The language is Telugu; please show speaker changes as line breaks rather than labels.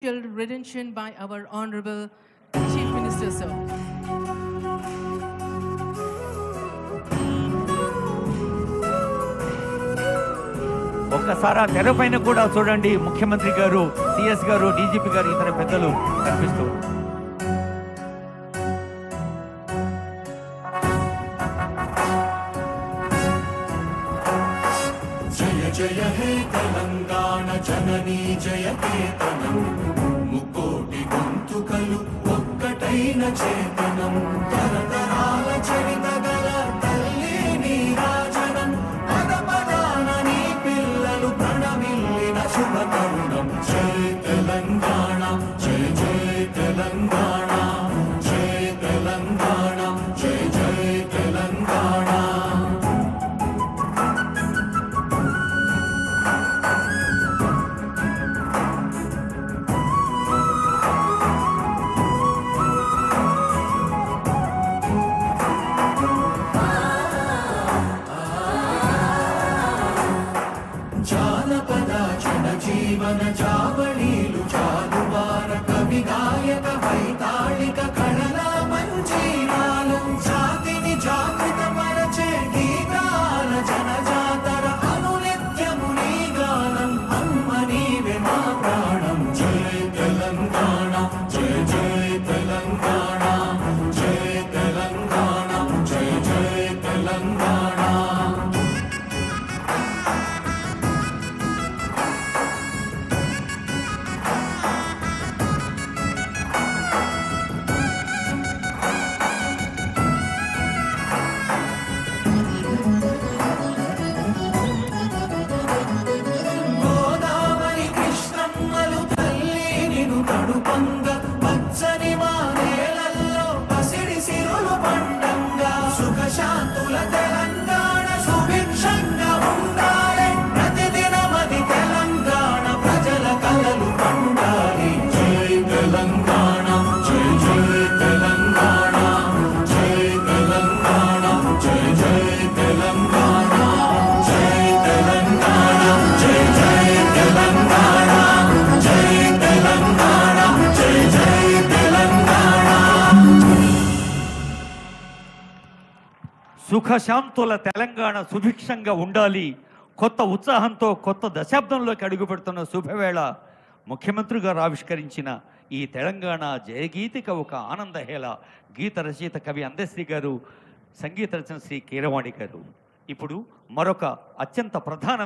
Redemption by our Honorable Chief Minister, sir.
ఒక్కసారి తెరపైన కూడా చూడండి, ముఖ్యమంత్రి గారు, సిఎస్ గారు, డీజీపీ గారు, ఇతర పెద్దలు కనిపిస్తూ
జయ జయ హే తెలంగాణ జననీ జయ కేతనం, ముకోటి గొంతుకలు ఒక్కటైన చేతనం, తరతరాల చరిత గల తల్లి నీరాజనం, పద పదాన నీ పిల్లలు ప్రణమిల్లిన శుభ తరుణం. జయ తెలంగాణ, జయ జయ తెలంగాణ, జయ తెలంగాణ, జయ జయ తెలంగాణ. జానపద జనజీవన జావళీలు జాలువార కవి గాయక వైతాళిక కళల మంజీరాలు, జాతిని జాగృత పరచే గీతాల జనజాతర అనునిత్యము నీ గానం, అమ్మ నీవే మా ప్రాణం. జయ తెలంగాణ, జయ జయ తెలంగాణ, జయ తెలంగాణ, జయ జయ తెలంగాణ. గోదావరి కృష్ణమ్మలు తల్లి నిను తడుపంగ, పచ్చని మా నేలల్లో పసిడి సిరులు పండంగా, సుఖశాంతుల తెలంగాణ సుభిక్షంగా ఉండాలి, ప్రతిదినమది తెలంగాణ ప్రజల కలలు పండాలి. జై తెలంగాణ, జై జై తెలంగాణ, జై తెలంగాణ, జై జై తెలంగాణ, జై తెలంగాణ, జై జై తెలంగాణ, జై తెలంగాణ, జై జై తెలంగాణ.
సుఖశాంతుల తెలంగాణ సుభిక్షంగా ఉండాలి. కొత్త ఉత్సాహంతో కొత్త దశాబ్దంలోకి అడుగుపెడుతున్న శుభవేళ ముఖ్యమంత్రి గారు ఆవిష్కరించిన ఈ తెలంగాణ జయగీతిక ఒక ఆనందహేళ. గీత రచయిత కవి అందశ్రీ గారు, సంగీత రచన శ్రీ కీరవాణి గారు. ఇప్పుడు మరొక అత్యంత ప్రధాన